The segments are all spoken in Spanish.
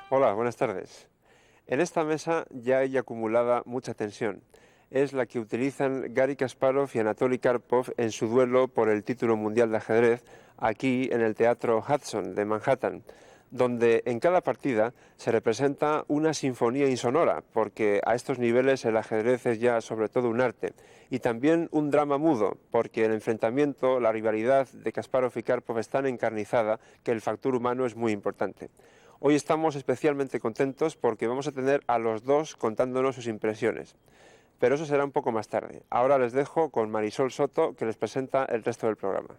Hola, buenas tardes. En esta mesa ya hay acumulada mucha tensión. Es la que utilizan Garry Kasparov y Anatoly Karpov en su duelo por el título mundial de ajedrez aquí en el Teatro Hudson de Manhattan, donde en cada partida se representa una sinfonía insonora, porque a estos niveles el ajedrez es ya sobre todo un arte, y también un drama mudo, porque el enfrentamiento, la rivalidad de Kasparov y Karpov es tan encarnizada que el factor humano es muy importante. Hoy estamos especialmente contentos porque vamos a tener a los dos contándonos sus impresiones. Pero eso será un poco más tarde. Ahora les dejo con Marisol Soto, que les presenta el resto del programa.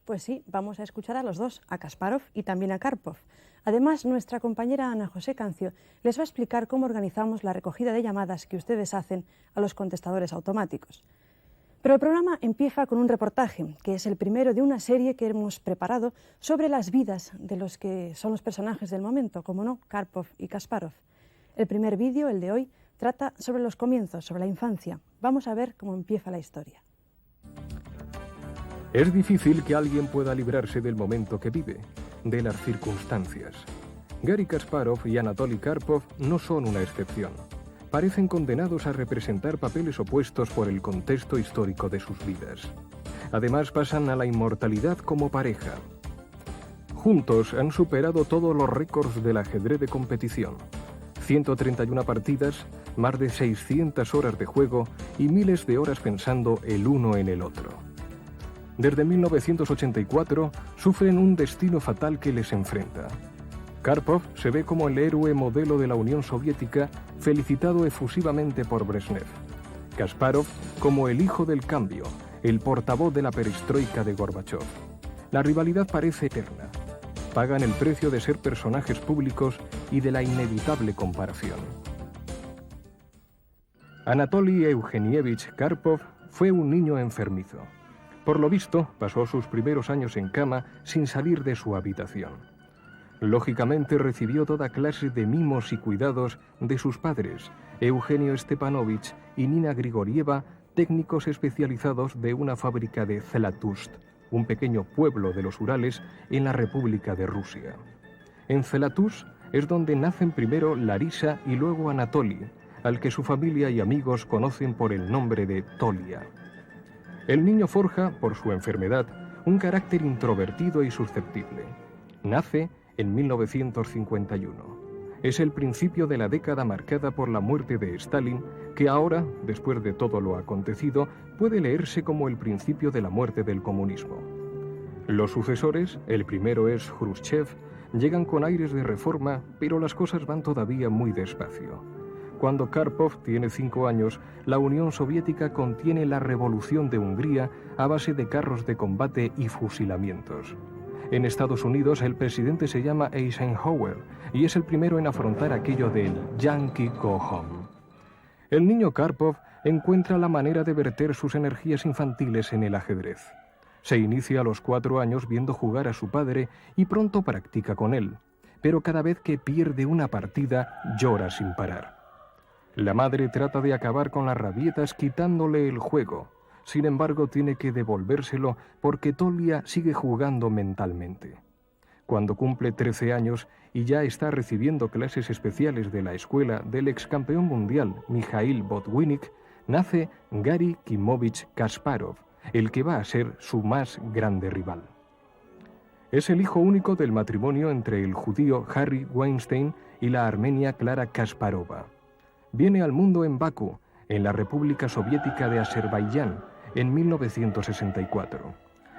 Pues sí, vamos a escuchar a los dos, a Kasparov y también a Karpov. Además, nuestra compañera Ana José Cancio les va a explicar cómo organizamos la recogida de llamadas que ustedes hacen a los contestadores automáticos. Pero el programa empieza con un reportaje, que es el primero de una serie que hemos preparado sobre las vidas de los que son los personajes del momento, como no, Karpov y Kasparov. El primer vídeo, el de hoy, trata sobre los comienzos, sobre la infancia. Vamos a ver cómo empieza la historia. Es difícil que alguien pueda librarse del momento que vive, de las circunstancias. Garry Kasparov y Anatoly Karpov no son una excepción. Parecen condenados a representar papeles opuestos por el contexto histórico de sus vidas. Además, pasan a la inmortalidad como pareja. Juntos han superado todos los récords del ajedrez de competición. 131 partidas, más de 600 horas de juego y miles de horas pensando el uno en el otro. Desde 1984 sufren un destino fatal que les enfrenta. Karpov se ve como el héroe modelo de la Unión Soviética, felicitado efusivamente por Brezhnev. Kasparov como el hijo del cambio, el portavoz de la perestroika de Gorbachov. La rivalidad parece eterna. Pagan el precio de ser personajes públicos y de la inevitable comparación. Anatoly Eugenievich Karpov fue un niño enfermizo. Por lo visto, pasó sus primeros años en cama sin salir de su habitación. Lógicamente recibió toda clase de mimos y cuidados de sus padres, Eugenio Stepanovich y Nina Grigorieva, técnicos especializados de una fábrica de Zlatust, un pequeño pueblo de los Urales en la República de Rusia. En Zlatust es donde nacen primero Larisa y luego Anatoly, al que su familia y amigos conocen por el nombre de Tolia. El niño forja, por su enfermedad, un carácter introvertido y susceptible. Nace en 1951. Es el principio de la década marcada por la muerte de Stalin, que ahora, después de todo lo acontecido, puede leerse como el principio de la muerte del comunismo. Los sucesores, el primero es Khrushchev, llegan con aires de reforma, pero las cosas van todavía muy despacio. Cuando Karpov tiene 5 años, la Unión Soviética contiene la revolución de Hungría a base de carros de combate y fusilamientos. En Estados Unidos el presidente se llama Eisenhower y es el primero en afrontar aquello del Yankee Go Home. El niño Karpov encuentra la manera de verter sus energías infantiles en el ajedrez. Se inicia a los 4 años viendo jugar a su padre y pronto practica con él, pero cada vez que pierde una partida llora sin parar. La madre trata de acabar con las rabietas quitándole el juego. Sin embargo, tiene que devolvérselo porque Tolia sigue jugando mentalmente. Cuando cumple 13 años y ya está recibiendo clases especiales de la escuela del ex campeón mundial Mikhail Botvinnik, nace Garry Kimovich Kasparov, el que va a ser su más grande rival. Es el hijo único del matrimonio entre el judío Harry Weinstein y la armenia Clara Kasparova. Viene al mundo en Bakú, en la República Soviética de Azerbaiyán, en 1964.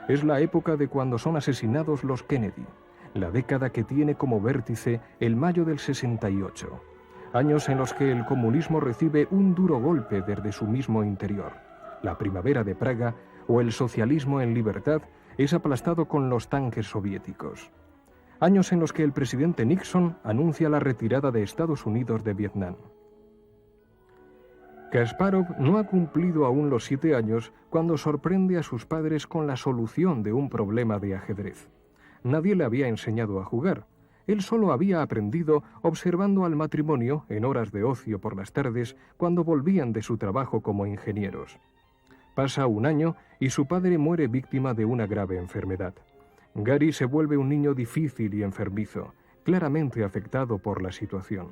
Es la época de cuando son asesinados los Kennedy, la década que tiene como vértice el mayo del 68, años en los que el comunismo recibe un duro golpe desde su mismo interior. la Primavera de Praga o el socialismo en libertad, es aplastado con los tanques soviéticos. Años en los que el presidente Nixon anuncia la retirada de Estados Unidos de Vietnam. Kasparov no ha cumplido aún los 7 años cuando sorprende a sus padres con la solución de un problema de ajedrez. Nadie le había enseñado a jugar. Él solo había aprendido observando al matrimonio en horas de ocio por las tardes cuando volvían de su trabajo como ingenieros. Pasa un año y su padre muere víctima de una grave enfermedad. Gary se vuelve un niño difícil y enfermizo, claramente afectado por la situación.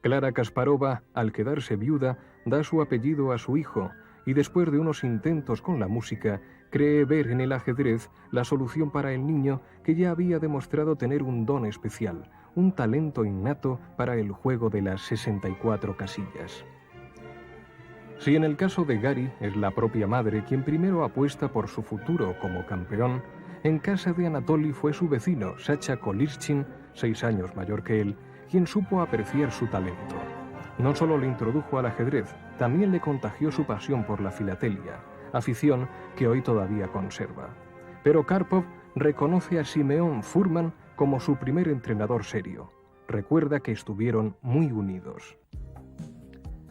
Clara Kasparova, al quedarse viuda, da su apellido a su hijo y después de unos intentos con la música, cree ver en el ajedrez la solución para el niño que ya había demostrado tener un don especial, un talento innato para el juego de las 64 casillas. Si en el caso de Gary es la propia madre quien primero apuesta por su futuro como campeón, en casa de Anatoly fue su vecino, Sacha Kolishchin, 6 años mayor que él, quien supo apreciar su talento. No solo le introdujo al ajedrez, también le contagió su pasión por la filatelia, afición que hoy todavía conserva. Pero Karpov reconoce a Simeon Furman como su primer entrenador serio. Recuerda que estuvieron muy unidos.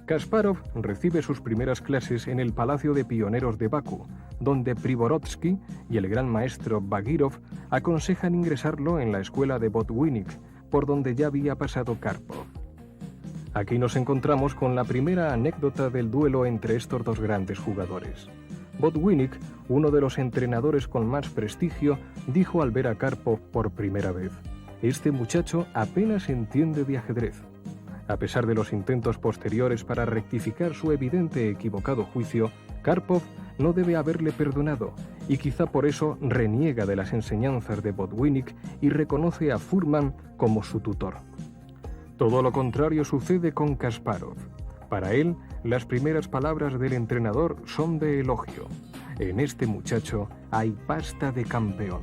Kasparov recibe sus primeras clases en el Palacio de Pioneros de Bakú, donde Privorotsky y el gran maestro Bagirov aconsejan ingresarlo en la escuela de Botvinnik, por donde ya había pasado Karpov. Aquí nos encontramos con la primera anécdota del duelo entre estos dos grandes jugadores. Botvinnik, uno de los entrenadores con más prestigio, dijo al ver a Karpov por primera vez: «Este muchacho apenas entiende de ajedrez». A pesar de los intentos posteriores para rectificar su evidente equivocado juicio, Karpov no debe haberle perdonado y quizá por eso reniega de las enseñanzas de Botvinnik y reconoce a Furman como su tutor. Todo lo contrario sucede con Kasparov. Para él, las primeras palabras del entrenador son de elogio. En este muchacho hay pasta de campeón.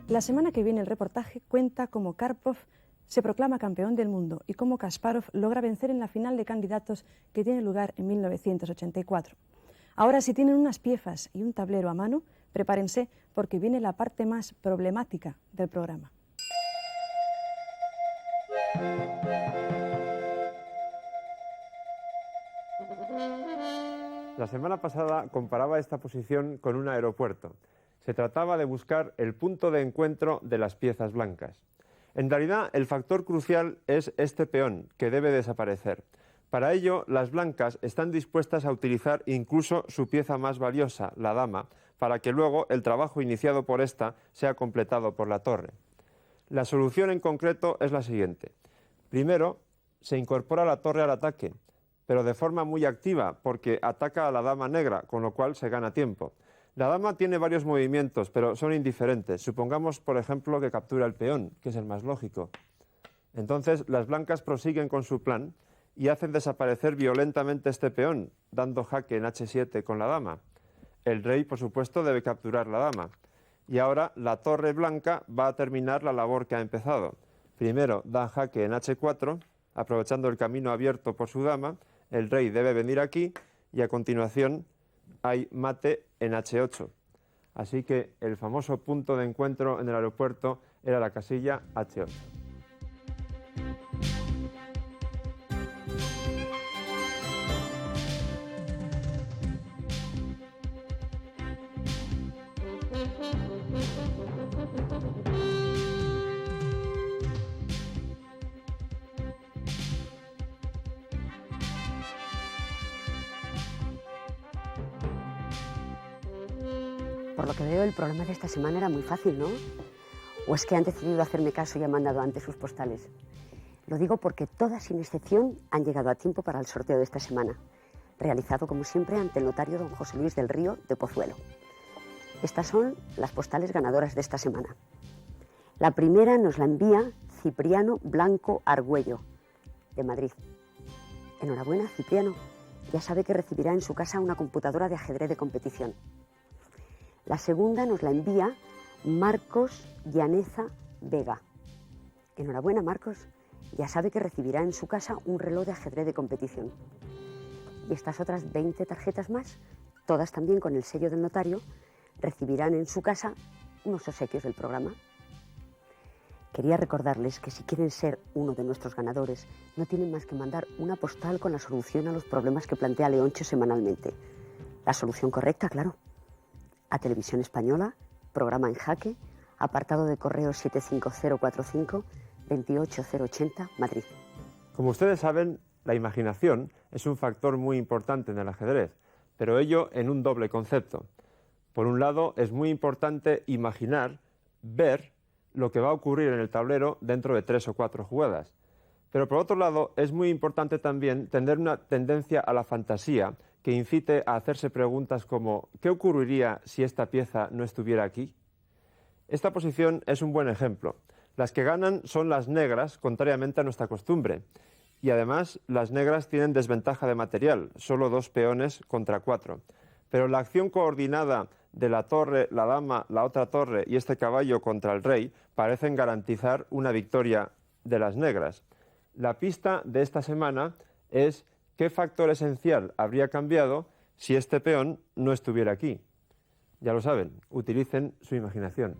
La semana que viene el reportaje cuenta cómo Karpov se proclama campeón del mundo y cómo Kasparov logra vencer en la final de candidatos que tiene lugar en 1984. Ahora, si tienen unas piezas y un tablero a mano, prepárense porque viene la parte más problemática del programa. La semana pasada comparaba esta posición con un aeropuerto. Se trataba de buscar el punto de encuentro de las piezas blancas. En realidad, el factor crucial es este peón, que debe desaparecer. Para ello, las blancas están dispuestas a utilizar incluso su pieza más valiosa, la dama, para que luego el trabajo iniciado por esta sea completado por la torre. La solución en concreto es la siguiente. Primero, se incorpora la torre al ataque, pero de forma muy activa, porque ataca a la dama negra, con lo cual se gana tiempo. La dama tiene varios movimientos, pero son indiferentes. Supongamos, por ejemplo, que captura el peón, que es el más lógico. Entonces, las blancas prosiguen con su plan y hacen desaparecer violentamente este peón, dando jaque en H7 con la dama. El rey, por supuesto, debe capturar la dama. Y ahora la torre blanca va a terminar la labor que ha empezado. Primero da jaque en H4, aprovechando el camino abierto por su dama. El rey debe venir aquí y a continuación hay mate en H8. Así que el famoso punto de encuentro en el aeropuerto era la casilla H8. Por lo que veo, el programa de esta semana era muy fácil, ¿no? ¿O es que han decidido hacerme caso y han mandado antes sus postales? Lo digo porque todas, sin excepción, han llegado a tiempo para el sorteo de esta semana, realizado, como siempre, ante el notario don José Luis del Río de Pozuelo. Estas son las postales ganadoras de esta semana. La primera nos la envía Cipriano Blanco Argüello, de Madrid. Enhorabuena, Cipriano. Ya sabe que recibirá en su casa una computadora de ajedrez de competición. La segunda nos la envía Marcos Llaneza Vega. Enhorabuena, Marcos. Ya sabe que recibirá en su casa un reloj de ajedrez de competición. Y estas otras 20 tarjetas más, todas también con el sello del notario, recibirán en su casa unos obsequios del programa. Quería recordarles que si quieren ser uno de nuestros ganadores, no tienen más que mandar una postal con la solución a los problemas que plantea Leoncho semanalmente. La solución correcta, claro. A Televisión Española, programa En Jaque, apartado de correo 75045 28080, Madrid. Como ustedes saben, la imaginación es un factor muy importante en el ajedrez, pero ello en un doble concepto. Por un lado, es muy importante imaginar, ver lo que va a ocurrir en el tablero dentro de 3 o 4 jugadas. Pero por otro lado, es muy importante también tener una tendencia a la fantasía que incite a hacerse preguntas como ¿qué ocurriría si esta pieza no estuviera aquí? Esta posición es un buen ejemplo. Las que ganan son las negras, contrariamente a nuestra costumbre. Y además, las negras tienen desventaja de material, solo 2 peones contra 4. Pero la acción coordinada de la torre, la dama, la otra torre y este caballo contra el rey parecen garantizar una victoria de las negras. La pista de esta semana es qué factor esencial habría cambiado si este peón no estuviera aquí. Ya lo saben, utilicen su imaginación.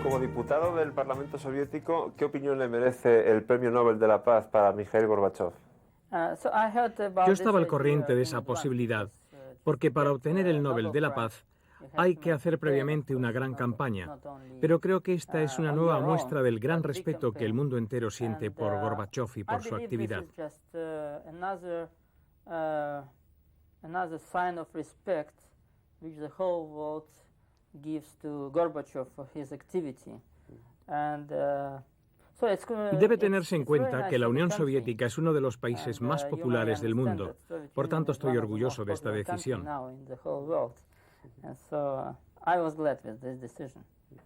Como diputado del Parlamento Soviético, ¿qué opinión le merece el Premio Nobel de la Paz para Mikhail Gorbachev? Yo estaba al corriente de esa posibilidad, porque para obtener el Nobel de la Paz hay que hacer previamente una gran campaña, pero creo que esta es una nueva muestra del gran respeto que el mundo entero siente por Gorbachev y por su actividad. Debe tenerse en cuenta que la Unión Soviética es uno de los países más populares del mundo, por tanto estoy orgulloso de esta decisión.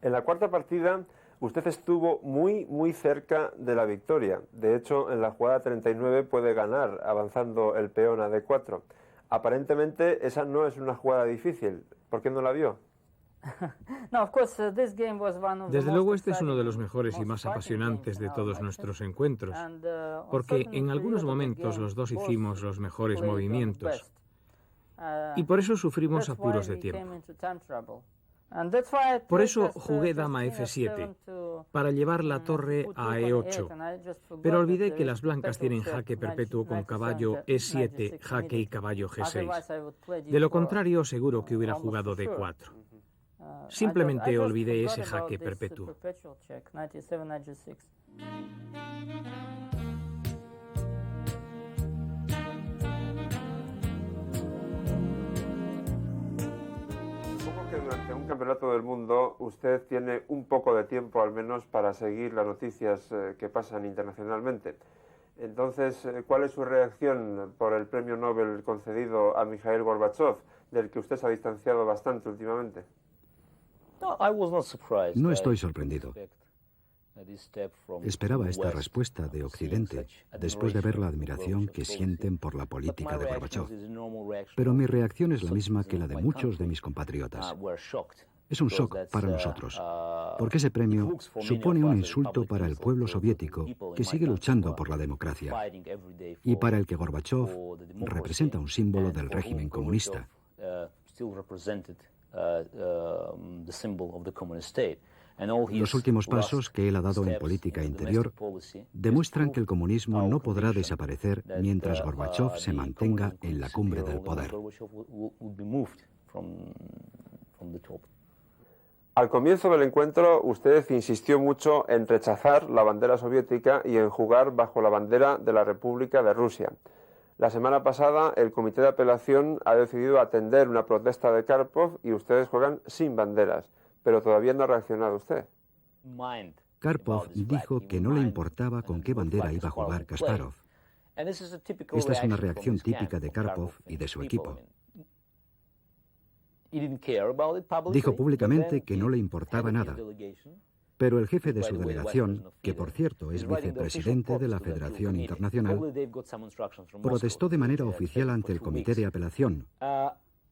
En la cuarta partida, usted estuvo muy cerca de la victoria. De hecho, en la jugada 39 puede ganar avanzando el peón a D4. Aparentemente, esa no es una jugada difícil. ¿Por qué no la vio? Desde luego este es uno de los mejores y más apasionantes de todos nuestros encuentros, porque en algunos momentos los dos hicimos los mejores movimientos y por eso sufrimos apuros de tiempo. Por eso jugué dama F7, para llevar la torre a E8, pero olvidé que las blancas tienen jaque perpetuo con caballo E7, jaque y caballo G6. De lo contrario, seguro que hubiera jugado D4. Simplemente olvidé ese jaque perpetuo. Supongo que durante un campeonato del mundo usted tiene un poco de tiempo al menos para seguir las noticias que pasan internacionalmente. Entonces, ¿cuál es su reacción por el premio Nobel concedido a Mikhail Gorbachev, del que usted se ha distanciado bastante últimamente? No estoy sorprendido. Esperaba esta respuesta de Occidente después de ver la admiración que sienten por la política de Gorbachev. Pero mi reacción es la misma que la de muchos de mis compatriotas. Es un shock para nosotros, porque ese premio supone un insulto para el pueblo soviético que sigue luchando por la democracia y para el que Gorbachev representa un símbolo del régimen comunista. Los últimos pasos que él ha dado en política interior demuestran que el comunismo no podrá desaparecer mientras Gorbachov se mantenga en la cumbre del poder. Al comienzo del encuentro, usted insistió mucho en rechazar la bandera soviética y en jugar bajo la bandera de la República de Rusia. La semana pasada, el Comité de Apelación ha decidido atender una protesta de Karpov y ustedes juegan sin banderas, pero todavía no ha reaccionado usted. Karpov dijo que no le importaba con qué bandera iba a jugar Kasparov. Esta es una reacción típica de Karpov y de su equipo. Dijo públicamente que no le importaba nada, pero el jefe de su delegación, que por cierto es vicepresidente de la Federación Internacional, protestó de manera oficial ante el Comité de Apelación,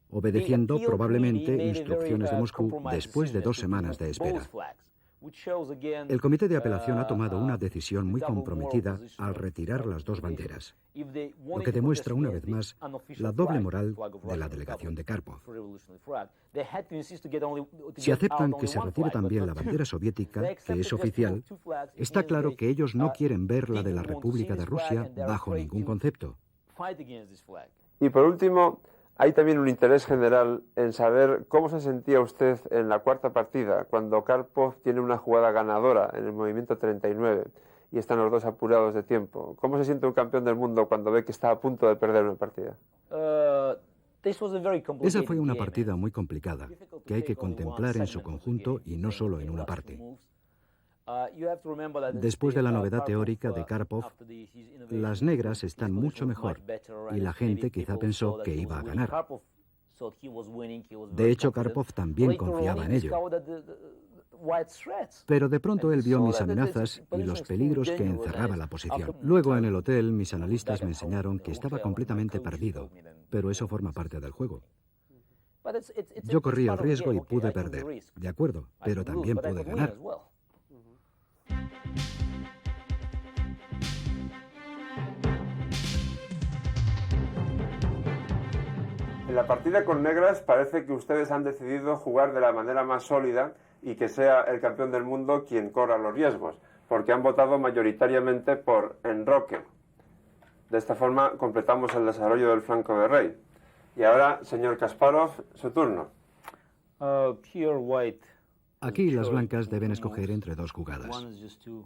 obedeciendo probablemente instrucciones de Moscú después de 2 semanas de espera. El Comité de Apelación ha tomado una decisión muy comprometida al retirar las 2 banderas, lo que demuestra una vez más la doble moral de la delegación de Karpov. Si aceptan que se retire también la bandera soviética, que es oficial, está claro que ellos no quieren ver la de la República de Rusia bajo ningún concepto. Y por último, hay también un interés general en saber cómo se sentía usted en la 4ª partida, cuando Karpov tiene una jugada ganadora en el movimiento 39 y están los dos apurados de tiempo. ¿Cómo se siente un campeón del mundo cuando ve que está a punto de perder una partida? Esa fue una partida muy complicada, que hay que contemplar en su conjunto y no solo en una parte. Después de la novedad teórica de Karpov, las negras están mucho mejor y la gente quizá pensó que iba a ganar. De hecho, Karpov también confiaba en ello. Pero de pronto él vio mis amenazas y los peligros que encerraba la posición. Luego en el hotel mis analistas me enseñaron que estaba completamente perdido, pero eso forma parte del juego. Yo corrí el riesgo y pude perder, de acuerdo, pero también pude ganar. En la partida con negras parece que ustedes han decidido jugar de la manera más sólida y que sea el campeón del mundo quien corra los riesgos, porque han votado mayoritariamente por enroque. De esta forma completamos el desarrollo del flanco de rey. Y ahora, señor Kasparov, su turno. Aquí las blancas deben escoger entre 2 jugadas.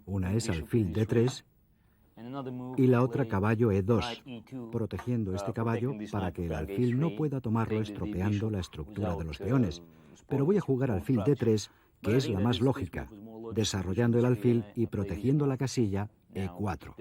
Una es alfil D3 y la otra caballo E2, protegiendo este caballo para que el alfil no pueda tomarlo estropeando la estructura de los peones. Pero voy a jugar alfil D3, que es la más lógica, desarrollando el alfil y protegiendo la casilla E4.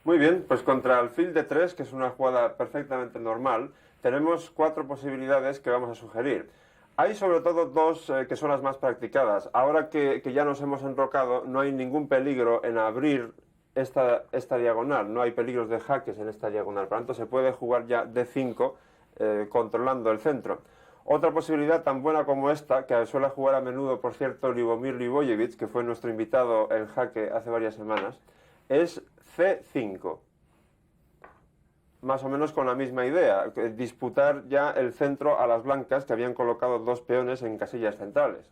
Muy bien, pues contra alfil D3, que es una jugada perfectamente normal, tenemos 4 posibilidades que vamos a sugerir. Hay sobre todo 2 que son las más practicadas. Ahora que ya nos hemos enrocado, no hay ningún peligro en abrir esta diagonal, no hay peligros de jaques en esta diagonal, por lo tanto se puede jugar ya D5 controlando el centro. Otra posibilidad tan buena como esta, que suele jugar a menudo, por cierto, Libomir Liboyevich, que fue nuestro invitado en jaque hace varias semanas, es C5. Más o menos con la misma idea, disputar ya el centro a las blancas que habían colocado 2 peones en casillas centrales.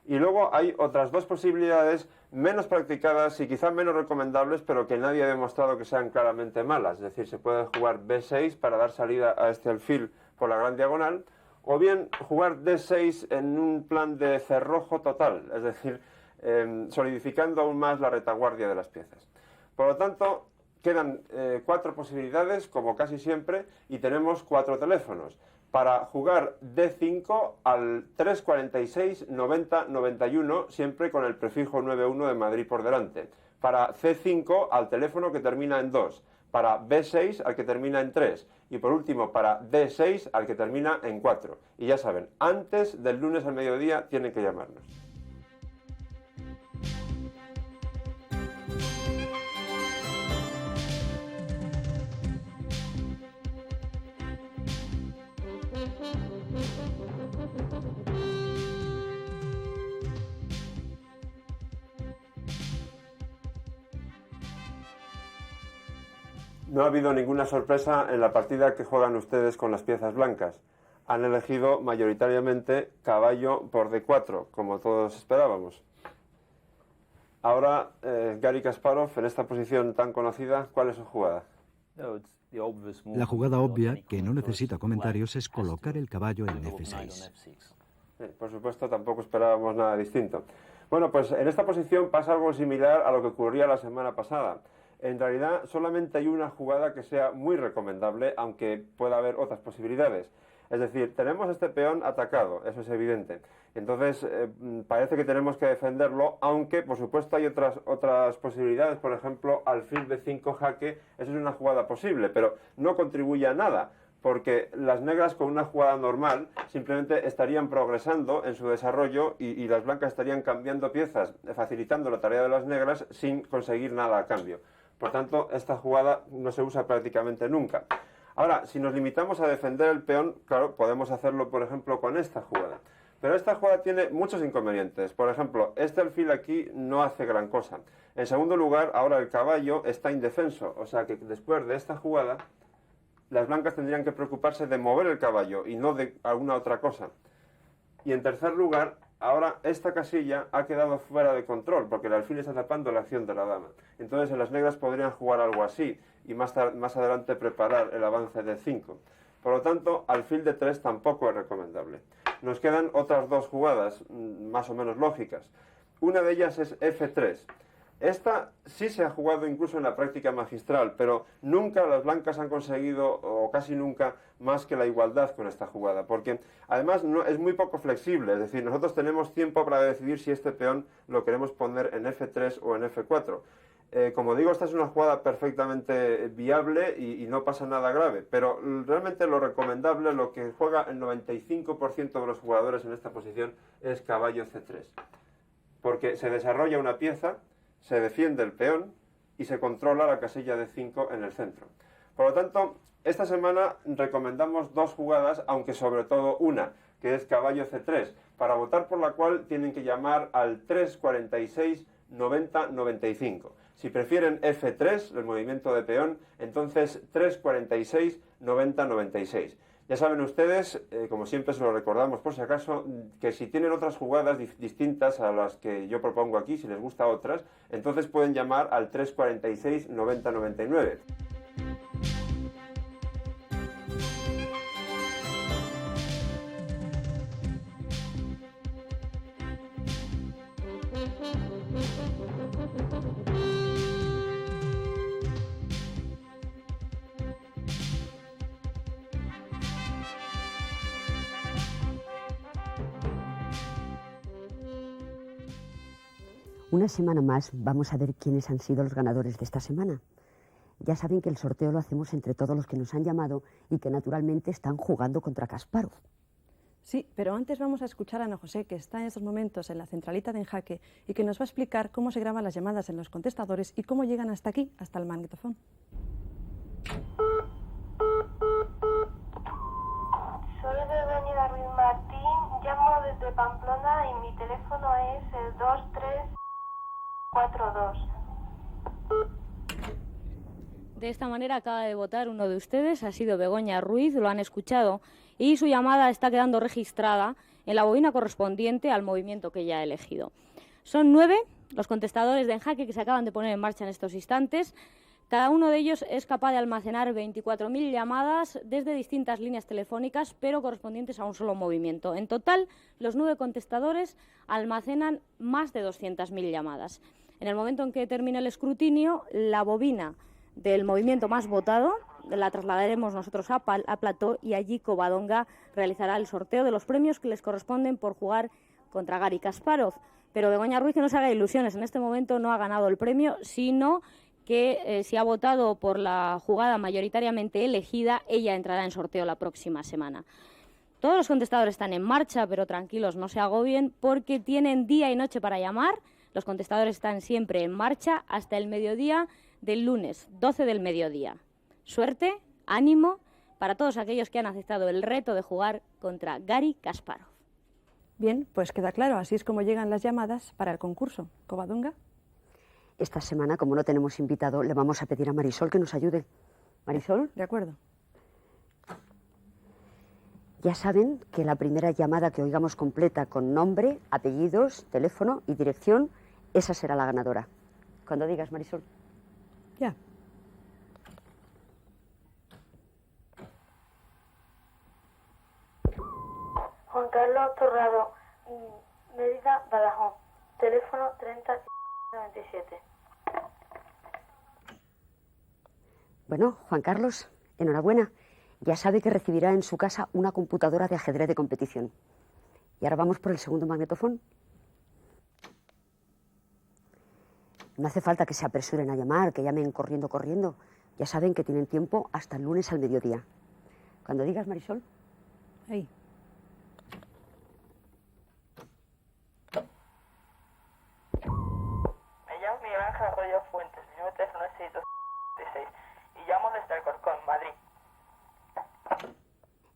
Y luego hay otras 2 posibilidades menos practicadas y quizá menos recomendables, pero que nadie ha demostrado que sean claramente malas. Es decir, se puede jugar B6 para dar salida a este alfil por la gran diagonal, o bien jugar D6 en un plan de cerrojo total, es decir, solidificando aún más la retaguardia de las piezas. Por lo tanto, quedan 4 posibilidades, como casi siempre, y tenemos 4 teléfonos. Para jugar D5 al 346 90 91, siempre con el prefijo 91 de Madrid por delante. Para C5 al teléfono que termina en 2. Para B6 al que termina en 3. Y por último, para D6 al que termina en 4. Y ya saben, antes del lunes al mediodía tienen que llamarnos. No ha habido ninguna sorpresa en la partida que juegan ustedes con las piezas blancas. han elegido mayoritariamente caballo por D4, como todos esperábamos. Ahora, Garry Kasparov, en esta posición tan conocida, ¿cuál es su jugada? La jugada obvia, que no necesita comentarios, es colocar el caballo en F6. Por supuesto, tampoco esperábamos nada distinto. Bueno, pues en esta posición pasa algo similar a lo que ocurría la semana pasada. En realidad, solamente hay una jugada que sea muy recomendable, aunque pueda haber otras posibilidades. Es decir, tenemos este peón atacado, eso es evidente. Entonces, parece que tenemos que defenderlo, aunque, por supuesto, hay otras posibilidades. Por ejemplo, alfil B5 jaque, eso es una jugada posible, pero no contribuye a nada, porque las negras con una jugada normal simplemente estarían progresando en su desarrollo y las blancas estarían cambiando piezas, facilitando la tarea de las negras sin conseguir nada a cambio. Por tanto, esta jugada no se usa prácticamente nunca. Ahora, si nos limitamos a defender el peón, claro, podemos hacerlo, por ejemplo, con esta jugada. Pero esta jugada tiene muchos inconvenientes. Por ejemplo, este alfil aquí no hace gran cosa. En segundo lugar, ahora el caballo está indefenso. O sea que después de esta jugada, las blancas tendrían que preocuparse de mover el caballo y no de alguna otra cosa. Y en tercer lugar, ahora esta casilla ha quedado fuera de control, porque el alfil está tapando la acción de la dama. Entonces, en las negras podrían jugar algo así y más adelante preparar el avance de 5. Por lo tanto, alfil de 3 tampoco es recomendable. Nos quedan otras dos jugadas más o menos lógicas. Una de ellas es F3. Esta sí se ha jugado incluso en la práctica magistral, pero nunca las blancas han conseguido, o casi nunca, más que la igualdad con esta jugada, porque además es muy poco flexible, es decir, nosotros tenemos tiempo para decidir si este peón lo queremos poner en F3 o en F4. Como digo, esta es una jugada perfectamente viable y no pasa nada grave, pero realmente lo recomendable, lo que juega el 95% de los jugadores en esta posición es caballo C3, porque se desarrolla una pieza, se defiende el peón y se controla la casilla de 5 en el centro. Por lo tanto, esta semana recomendamos dos jugadas, aunque sobre todo una, que es caballo C3, para votar por la cual tienen que llamar al 346 90 95. Si prefieren F3, el movimiento de peón, entonces 346 90 96. Ya saben ustedes, como siempre se lo recordamos por si acaso, que si tienen otras jugadas distintas a las que yo propongo aquí, si les gusta otras, entonces pueden llamar al 346 90 99. Una semana más vamos a ver quiénes han sido los ganadores de esta semana. Ya saben que el sorteo lo hacemos entre todos los que nos han llamado y que naturalmente están jugando contra Kasparov. Sí, pero antes vamos a escuchar a Ana José, que está en estos momentos en la centralita de En Jaque y que nos va a explicar cómo se graban las llamadas en los contestadores y cómo llegan hasta aquí, hasta el magnetofón. Soy Begoña Ruiz Martín, llamo desde Pamplona y mi teléfono es el 2342. De esta manera acaba de votar uno de ustedes, ha sido Begoña Ruiz, lo han escuchado, y su llamada está quedando registrada en la bobina correspondiente al movimiento que ella ha elegido. Son 9 los contestadores de En Jaque que se acaban de poner en marcha en estos instantes. Cada uno de ellos es capaz de almacenar 24.000 llamadas desde distintas líneas telefónicas, pero correspondientes a un solo movimiento. En total, los 9 contestadores almacenan más de 200.000 llamadas. En el momento en que termine el escrutinio, la bobina del movimiento más votado la trasladaremos nosotros a plató y allí Covadonga realizará el sorteo de los premios que les corresponden por jugar contra Garry Kasparov. Pero Begoña Ruiz, que no se haga ilusiones, en este momento no ha ganado el premio, sino que si ha votado por la jugada mayoritariamente elegida, ella entrará en sorteo la próxima semana. Todos los contestadores están en marcha, pero tranquilos, no se agobien, porque tienen día y noche para llamar. Los contestadores están siempre en marcha hasta el mediodía del lunes, 12 del mediodía. Suerte, ánimo para todos aquellos que han aceptado el reto de jugar contra Garry Kasparov. Bien, pues queda claro, así es como llegan las llamadas para el concurso. Covadonga. Esta semana, como no tenemos invitado, le vamos a pedir a Marisol que nos ayude. Marisol. De acuerdo. Ya saben que la primera llamada que oigamos completa con nombre, apellidos, teléfono y dirección, esa será la ganadora. Cuando digas, Marisol. Ya. Juan Carlos Torrado, Mérida, Badajoz, teléfono 3097. Bueno, Juan Carlos, enhorabuena. Ya sabe que recibirá en su casa una computadora de ajedrez de competición. Y ahora vamos por el segundo magnetofón. No hace falta que se apresuren a llamar, que llamen corriendo, corriendo. Ya saben que tienen tiempo hasta el lunes al mediodía. Cuando digas, Marisol. Ahí. Me llamo Miguel Ángel Arroyo Fuentes, mi número de teléfono es 6266 y llamo desde Alcorcón, Madrid.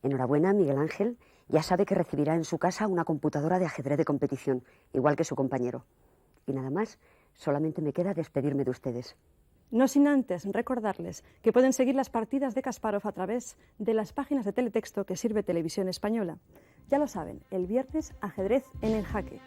Enhorabuena, Miguel Ángel. Ya sabe que recibirá en su casa una computadora de ajedrez de competición, igual que su compañero. Y nada más, solamente me queda despedirme de ustedes. No sin antes recordarles que pueden seguir las partidas de Kasparov a través de las páginas de teletexto que sirve Televisión Española. Ya lo saben, el viernes, ajedrez en el jaque.